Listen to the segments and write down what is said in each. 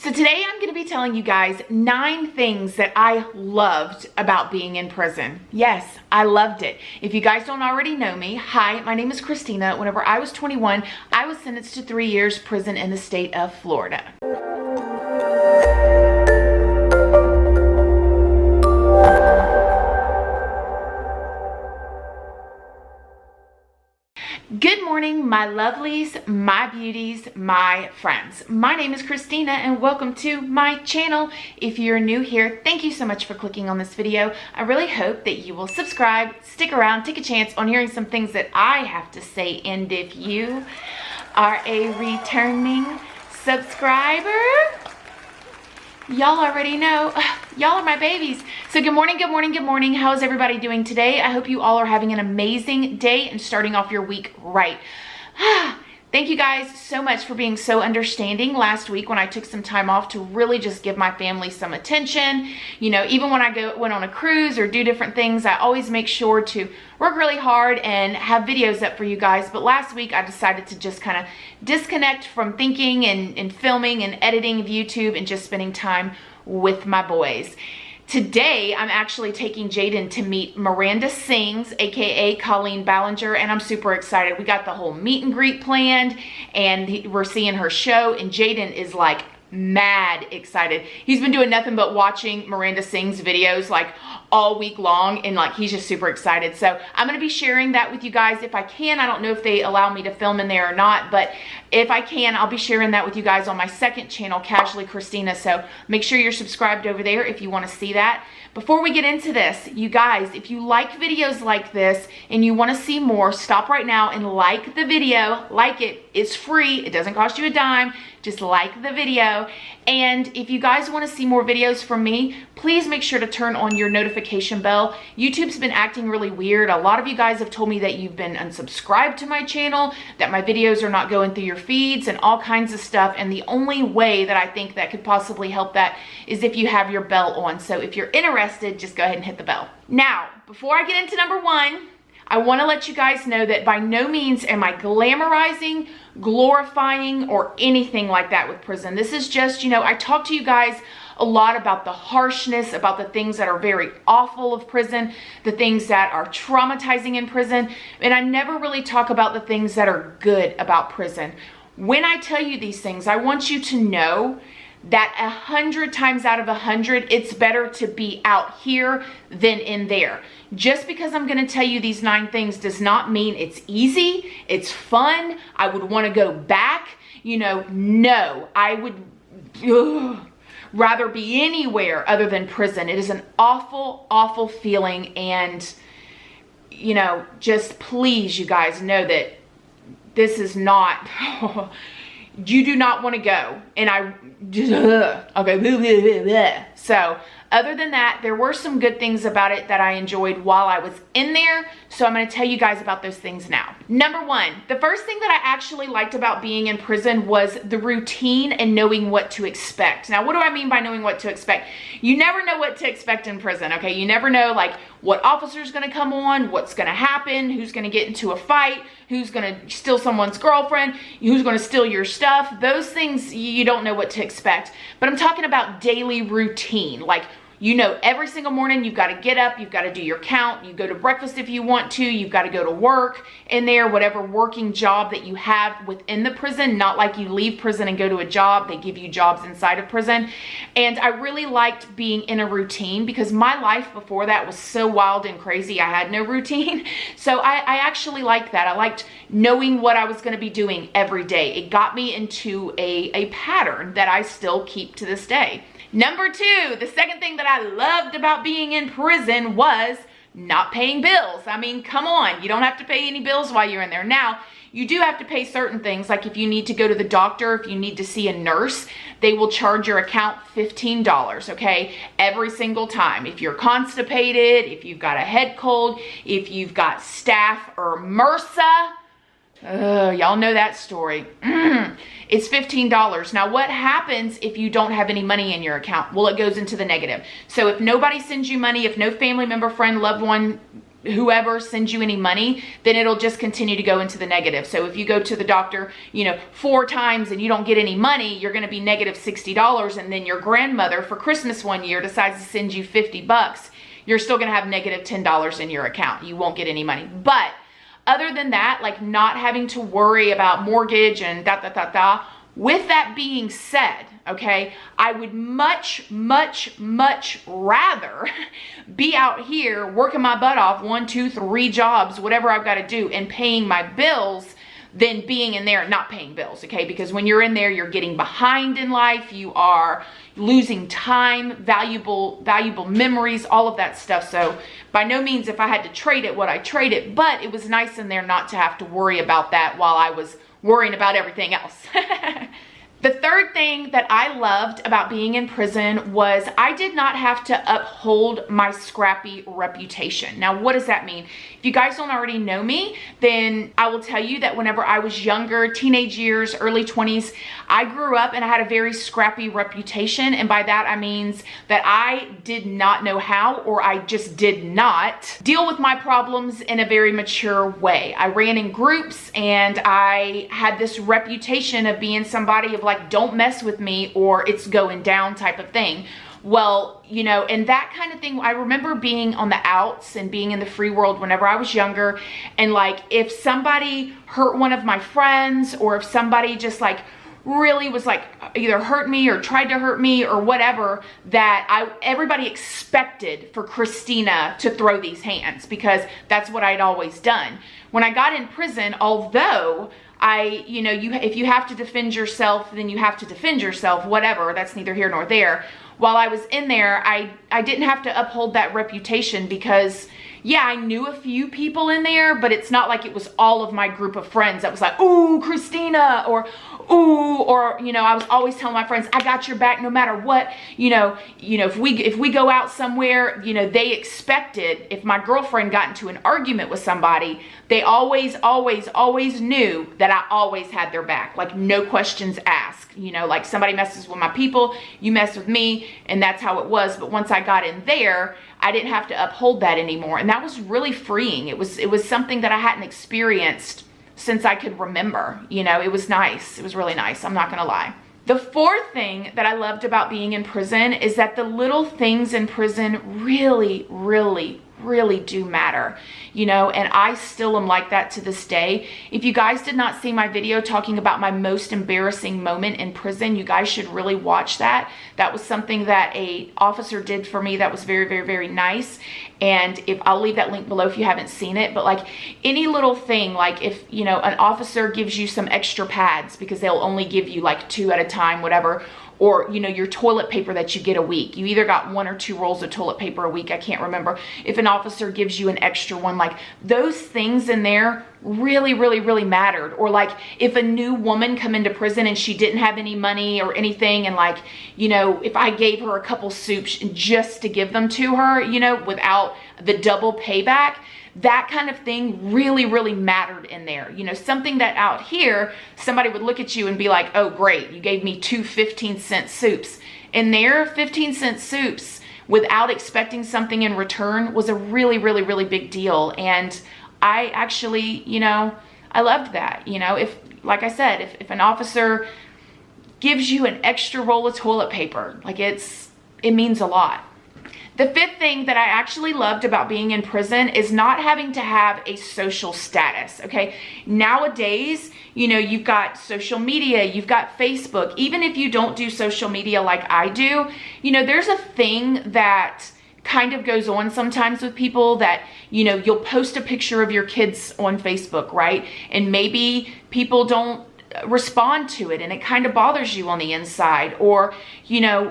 So today I'm going to be telling you guys 9 things that I loved about being in prison. Yes, I loved it. If you guys don't already know me, hi, my name is Christina. Whenever I was 21, I was sentenced to 3 years prison in the state of Florida. Good morning, my lovelies, my beauties, my friends. My name is Christina and welcome to my channel. If you're new here, thank you so much for clicking on this video. I really hope that you will subscribe, stick around, take a chance on hearing some things that I have to say. And if you are a returning subscriber, y'all already know, y'all are my babies. So good morning, good morning, good morning. How is everybody doing today? I hope you all are having an amazing day and starting off your week right. Thank you guys so much for being so understanding last week when I took some time off to really just give my family some attention. You know, even when I went on a cruise or do different things, I always make sure to work really hard and have videos up for you guys. But last week I decided to just kind of disconnect from thinking and filming and editing of YouTube and just spending time with my boys. Today, I'm actually taking Jaden to meet Miranda Sings, aka Colleen Ballinger, and I'm super excited. We got the whole meet and greet planned, and we're seeing her show, and Jaden is like mad excited. He's been doing nothing but watching Miranda Sings videos like all week long, and like he's just super excited. So I'm going to be sharing that with you guys if I can. I don't know if they allow me to film in there or not, but if I can, I'll be sharing that with you guys on my second channel, Casually Christina. So make sure you're subscribed over there if you want to see that. Before we get into this, you guys, if you like videos like this and you want to see more, stop right now and like the video. Like it. It's free. It doesn't cost you a dime. Just like the video. And if you guys want to see more videos from me, please make sure to turn on your notification bell. YouTube's been acting really weird. A lot of you guys have told me that you've been unsubscribed to my channel, that my videos are not going through your feeds and all kinds of stuff. And the only way that I think that could possibly help that is if you have your bell on. So if you're interested, just go ahead and hit the bell. Now, before I get into number 1, I want to let you guys know that by no means am I glamorizing, glorifying, or anything like that with prison. This is just, you know, I talk to you guys a lot about the harshness, about the things that are very awful of prison, the things that are traumatizing in prison, and I never really talk about the things that are good about prison. When I tell you these things, I want you to know that 100 times out of 100, it's better to be out here than in there. Just because I'm going to tell you these 9 things does not mean it's easy, it's fun, I would want to go back. You know, no, I would rather be anywhere other than prison. It is an awful, awful feeling, and, you know, just please, you guys, know that this is not... You do not want to go. And I just, okay. So other than that, there were some good things about it that I enjoyed while I was in there. So I'm going to tell you guys about those things now. Number 1, the first thing that I actually liked about being in prison was the routine and knowing what to expect. Now, what do I mean by knowing what to expect? You never know what to expect in prison, okay? You never know like what officer's going to come on, what's going to happen, who's going to get into a fight, who's going to steal someone's girlfriend, who's going to steal your stuff. Those things, you don't know what to expect. But I'm talking about daily routine. Like, you know, every single morning you've got to get up, you've got to do your count, you go to breakfast if you want to, you've got to go to work in there, whatever working job that you have within the prison, not like you leave prison and go to a job, they give you jobs inside of prison. And I really liked being in a routine because my life before that was so wild and crazy, I had no routine. So I actually liked that. I liked knowing what I was going to be doing every day. It got me into a pattern that I still keep to this day. Number 2, the second thing that I loved about being in prison was not paying bills. I mean, come on, you don't have to pay any bills while you're in there. Now, you do have to pay certain things, like if you need to go to the doctor, if you need to see a nurse, they will charge your account $15, okay? Every single time. If you're constipated, if you've got a head cold, if you've got staph or MRSA, y'all know that story. It's $15. Now, what happens if you don't have any money in your account? Well, it goes into the negative. So if nobody sends you money, if no family member, friend, loved one whoever sends you any money, then it'll just continue to go into the negative. So if you go to the doctor, 4 times and you don't get any money, you're going to be negative $60. And then your grandmother for Christmas one year decides to send you $50. You're still going to have negative $10 in your account. You won't get any money. But other than that, like not having to worry about mortgage and with that being said, okay, I would much rather be out here working my butt off 1, 2, 3 jobs, whatever I've got to do, and paying my bills than being in there and not paying bills, okay? Because when you're in there, you're getting behind in life, you are losing time, valuable memories, all of that stuff. So by no means if I had to trade it, would I trade it, but it was nice in there not to have to worry about that while I was worrying about everything else. The third thing that I loved about being in prison was I did not have to uphold my scrappy reputation. Now, what does that mean? If you guys don't already know me, then I will tell you that whenever I was younger, teenage years, early 20s, I grew up and I had a very scrappy reputation. And by that, I mean that I did not know how, or I just did not deal with my problems in a very mature way. I ran in groups and I had this reputation of being somebody of like, don't mess with me or it's going down type of thing. Well, and that kind of thing, I remember being on the outs and being in the free world whenever I was younger. And like, if somebody hurt one of my friends, or if somebody just like really was like either hurt me or tried to hurt me or whatever, that everybody expected for Christina to throw these hands, because that's what I'd always done. When I got in prison, although if you have to defend yourself, then you have to defend yourself, whatever, that's neither here nor there. While I was in there, I didn't have to uphold that reputation because, yeah, I knew a few people in there, but it's not like it was all of my group of friends that was like, ooh, Christina, or ooh, or, I was always telling my friends, I got your back no matter what. If we go out somewhere, they expected, if my girlfriend got into an argument with somebody, they always knew that I always had their back, like no questions asked. Like somebody messes with my people, you mess with me, and that's how it was. But once I got in there, I didn't have to uphold that anymore. And that was really freeing. It was something that I hadn't experienced since I could remember. It was nice. It was really nice. I'm not going to lie. The fourth thing that I loved about being in prison is that the little things in prison really do matter, and I still am like that to this day. If you guys did not see my video talking about my most embarrassing moment in prison, you guys should really watch that. That was something that a officer did for me that was very nice. And I'll leave that link below if you haven't seen it, but like any little thing, like if, an officer gives you some extra pads because they'll only give you like 2 at a time, whatever, or, your toilet paper that you get a week. You either got 1 or 2 rolls of toilet paper a week. I can't remember. If an officer gives you an extra one, like those things in there really mattered. Or like if a new woman come into prison and she didn't have any money or anything, and like, if I gave her a couple soups just to give them to her, without the double payback, that kind of thing really mattered in there. Something that out here, somebody would look at you and be like, oh, great, you gave me 2 15-cent soups. In there, 15-cent soups without expecting something in return was a really big deal. And I actually, I loved that. If, like I said, if an officer gives you an extra roll of toilet paper, like it means a lot. The fifth thing that I actually loved about being in prison is not having to have a social status, okay? Nowadays, you've got social media, you've got Facebook. Even if you don't do social media like I do, there's a thing that kind of goes on sometimes with people that, you'll post a picture of your kids on Facebook, right? And maybe people don't respond to it and it kind of bothers you on the inside, or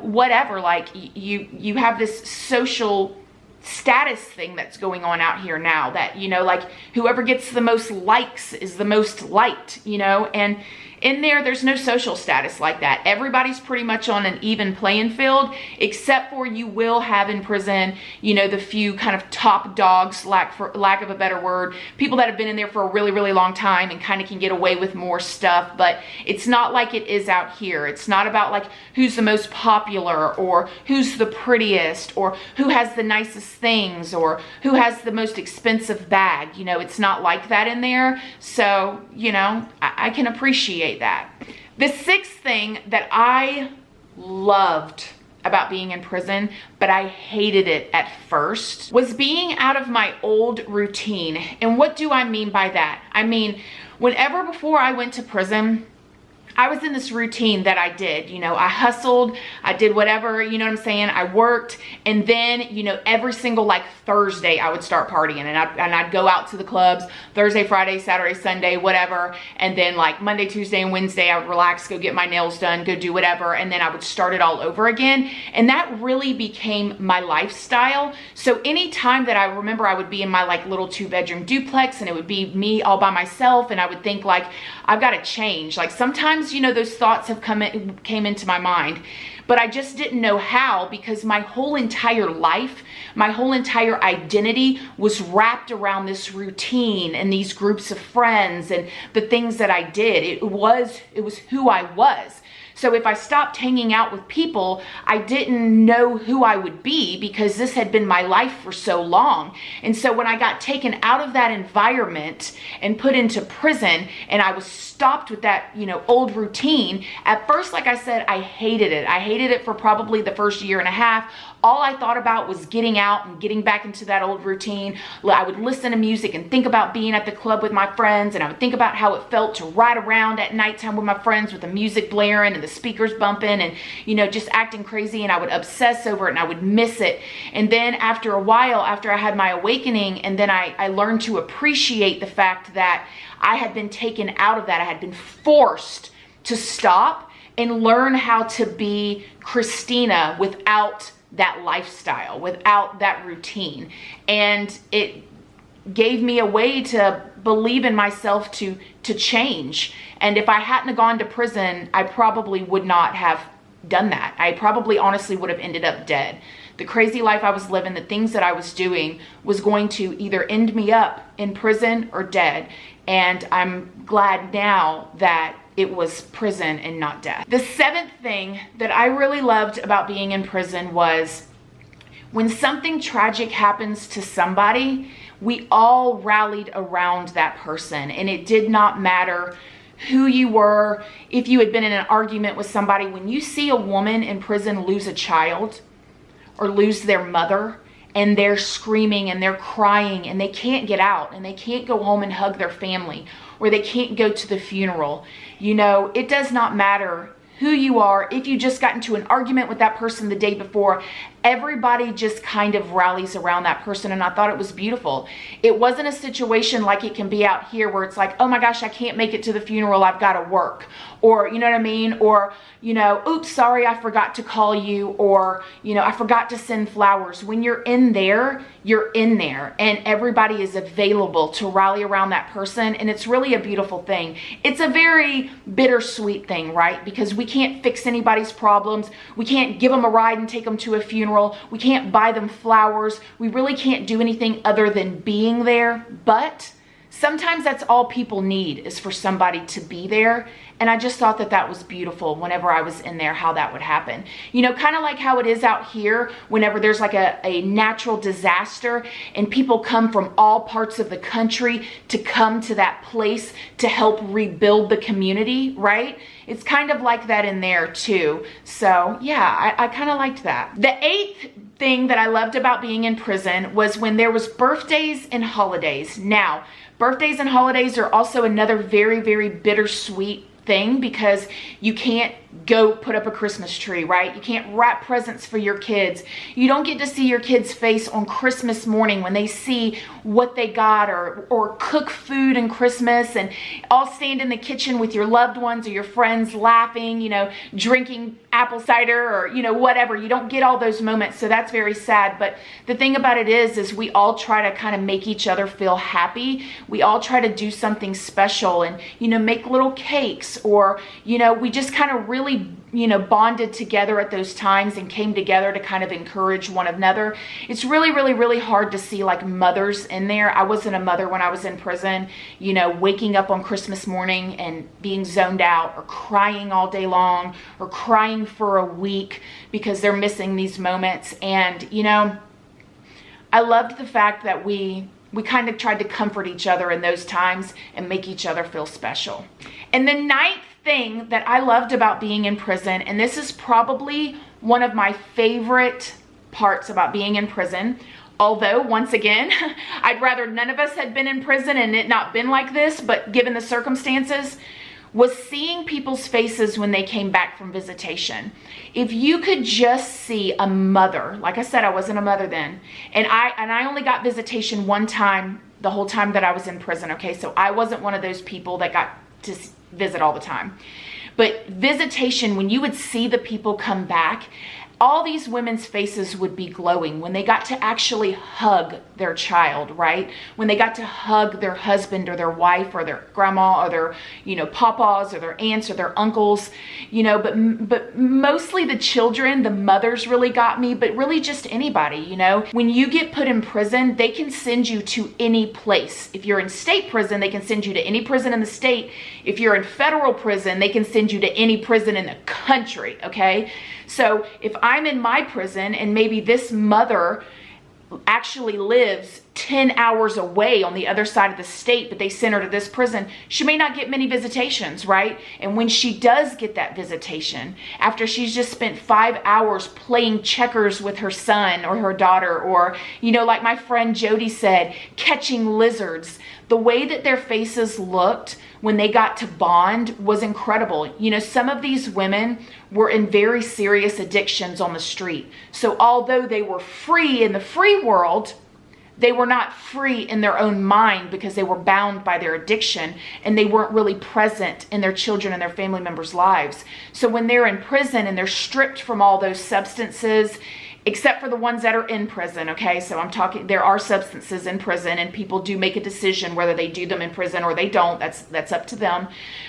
whatever, like you have this social status thing that's going on out here now that like whoever gets the most likes is the most liked, and In there, there's no social status like that. Everybody's pretty much on an even playing field, except for you will have in prison, you know, the few kind of top dogs, for lack of a better word, people that have been in there for a really, really long time and kind of can get away with more stuff. But it's not like it is out here. It's not about like who's the most popular or who's the prettiest or who has the nicest things or who has the most expensive bag. You know, it's not like that in there. So, you know, I can appreciate that. The sixth thing that I loved about being in prison, but I hated it at first, was being out of my old routine. And what do I mean by that? I mean, whenever before I went to prison, I was in this routine that I did, you know, I hustled, I did whatever, you know what I'm saying? I worked, and then, you know, every single like Thursday I would start partying, and I'd go out to the clubs Thursday, Friday, Saturday, Sunday, whatever. And then like Monday, Tuesday, and Wednesday, I would relax, go get my nails done, go do whatever. And then I would start it all over again. And that really became my lifestyle. So anytime that I remember, I would be in my like little 2-bedroom duplex, and it would be me all by myself. And I would think like, I've got to change. Like sometimes, you know, those thoughts have came into my mind, but I just didn't know how, because my whole entire life, my whole entire identity was wrapped around this routine and these groups of friends and the things that I did. It was who I was. So if I stopped hanging out with people, I didn't know who I would be, because this had been my life for so long. And so when I got taken out of that environment and put into prison, and I was stopped with that, you know, old routine, at first, like I said, I hated it. I hated it for probably the first year and a half. All I thought about was getting out and getting back into that old routine. I would listen to music and think about being at the club with my friends, and I would think about how it felt to ride around at nighttime with my friends with the music blaring and the speakers bumping and, you know, just acting crazy. And I would obsess over it, and I would miss it. And then after a while, after I had my awakening, and then I learned to appreciate the fact that I had been taken out of that. I had been forced to stop and learn how to be Christina without that lifestyle, without that routine. And it gave me a way to believe in myself to change. And if I hadn't gone to prison, I probably would not have done that. I probably honestly would have ended up dead. The crazy life I was living, the things that I was doing, was going to either end me up in prison or dead. And I'm glad now that it was prison and not death. The seventh thing that I really loved about being in prison was when something tragic happens to somebody, we all rallied around that person. And it did not matter who you were, if you had been in an argument with somebody. When you see a woman in prison lose a child or lose their mother, and they're screaming and they're crying and they can't get out and they can't go home and hug their family, or they can't go to the funeral, you know, it does not matter who you are. If you just got into an argument with that person the day before, everybody just kind of rallies around that person. And I thought it was beautiful. It wasn't a situation like it can be out here where it's like, oh my gosh, I can't make it to the funeral, I've got to work. Or, you know what I mean? Or, you know, oops, sorry, I forgot to call you. Or, you know, I forgot to send flowers. When you're in there, you're in there, and everybody is available to rally around that person. And it's really a beautiful thing. It's a very bittersweet thing, right? Because we can't fix anybody's problems. We can't give them a ride and take them to a funeral. We can't buy them flowers. We really can't do anything other than being there. But sometimes that's all people need, is for somebody to be there. And I just thought that that was beautiful whenever I was in there, how that would happen. You know, kind of like how it is out here whenever there's like a natural disaster and people come from all parts of the country to come to that place to help rebuild the community, right? It's kind of like that in there too. So yeah, I kind of liked that. The eighth thing that I loved about being in prison was when there was birthdays and holidays. Now, birthdays and holidays are also another very, very bittersweet thing, because you can't go put up a Christmas tree, right? You can't wrap presents for your kids. You don't get to see your kids' face on Christmas morning when they see what they got, or cook food in Christmas and all stand in the kitchen with your loved ones or your friends laughing, you know, drinking apple cider or, you know, whatever. You don't get all those moments, so that's very sad. But the thing about it is we all try to kind of make each other feel happy. We all try to do something special and, you know, make little cakes, or, you know, we just kind of really, you know, bonded together at those times and came together to kind of encourage one another. It's really, really, really hard to see like mothers in there. I wasn't a mother when I was in prison, you know, waking up on Christmas morning and being zoned out, or crying all day long, or crying for a week because they're missing these moments. And, you know, I loved the fact that we kind of tried to comfort each other in those times and make each other feel special. And the ninth thing that I loved about being in prison, and this is probably one of my favorite parts about being in prison, although once again, I'd rather none of us had been in prison and it not been like this, but given the circumstances, was seeing people's faces when they came back from visitation. If you could just see a mother, like I said, I wasn't a mother then, and I only got visitation one time the whole time that I was in prison, okay? So I wasn't one of those people that got to visit all the time. But visitation, when you would see the people come back, all these women's faces would be glowing when they got to actually hug their child, right? When they got to hug their husband or their wife or their grandma or their, you know, papas or their aunts or their uncles, you know, but mostly the children, the mothers really got me, but really just anybody, you know. When you get put in prison, they can send you to any place. If you're in state prison, they can send you to any prison in the state. If you're in federal prison, they can send you to any prison in the country, okay? So if I'm in my prison and maybe this mother actually lives 10 hours away on the other side of the state, but they send her to this prison, she may not get many visitations, right? And when she does get that visitation, after she's just spent 5 hours playing checkers with her son or her daughter, or, you know, like my friend Jody said, catching lizards, the way that their faces looked when they got to bond was incredible. You know, some of these women were in very serious addictions on the street. So although they were free in the free world, they were not free in their own mind because they were bound by their addiction, and they weren't really present in their children and their family members' lives. So when they're in prison and they're stripped from all those substances, except for the ones that are in prison, okay? So I'm talking, there are substances in prison, and people do make a decision whether they do them in prison or they don't. That's up to them.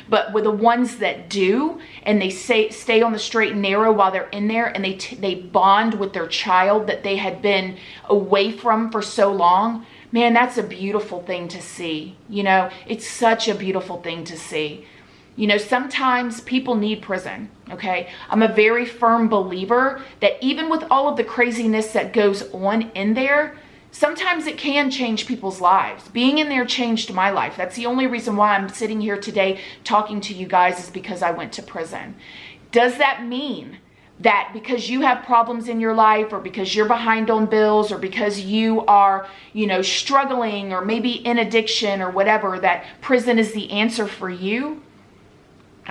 But with the ones that do, and they stay on the straight and narrow while they're in there, and they bond with their child that they had been away from for so long, man, that's a beautiful thing to see. You know, it's such a beautiful thing to see. You know, sometimes people need prison, okay? I'm a very firm believer that even with all of the craziness that goes on in there, sometimes it can change people's lives. Being in there changed my life. That's the only reason why I'm sitting here today talking to you guys, is because I went to prison. Does that mean that because you have problems in your life, or because you're behind on bills, or because you are, you know, struggling, or maybe in addiction or whatever, that prison is the answer for you?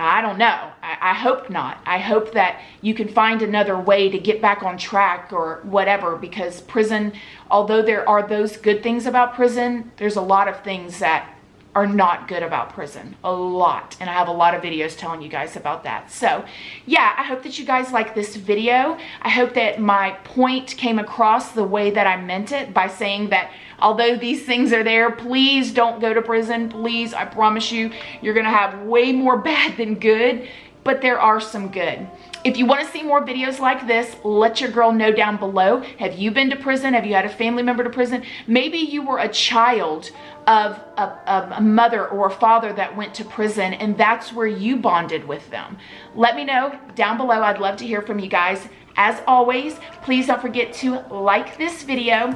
I don't know. I hope not. I hope that you can find another way to get back on track or whatever, because prison, although there are those good things about prison, there's a lot of things that are not good about prison. A lot. And I have a lot of videos telling you guys about that. So yeah, I hope that you guys like this video. I hope that my point came across the way that I meant it, by saying that although these things are there, please don't go to prison. Please, I promise you, you're going to have way more bad than good, but there are some good. If you want to see more videos like this, let your girl know down below. Have you been to prison? Have you had a family member to prison? Maybe you were a child of a mother or a father that went to prison, and that's where you bonded with them. Let me know down below. I'd love to hear from you guys. As always, please don't forget to like this video.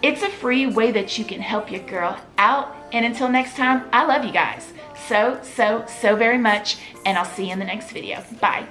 It's a free way that you can help your girl out. And until next time, I love you guys so very much, and I'll see you in the next video. Bye.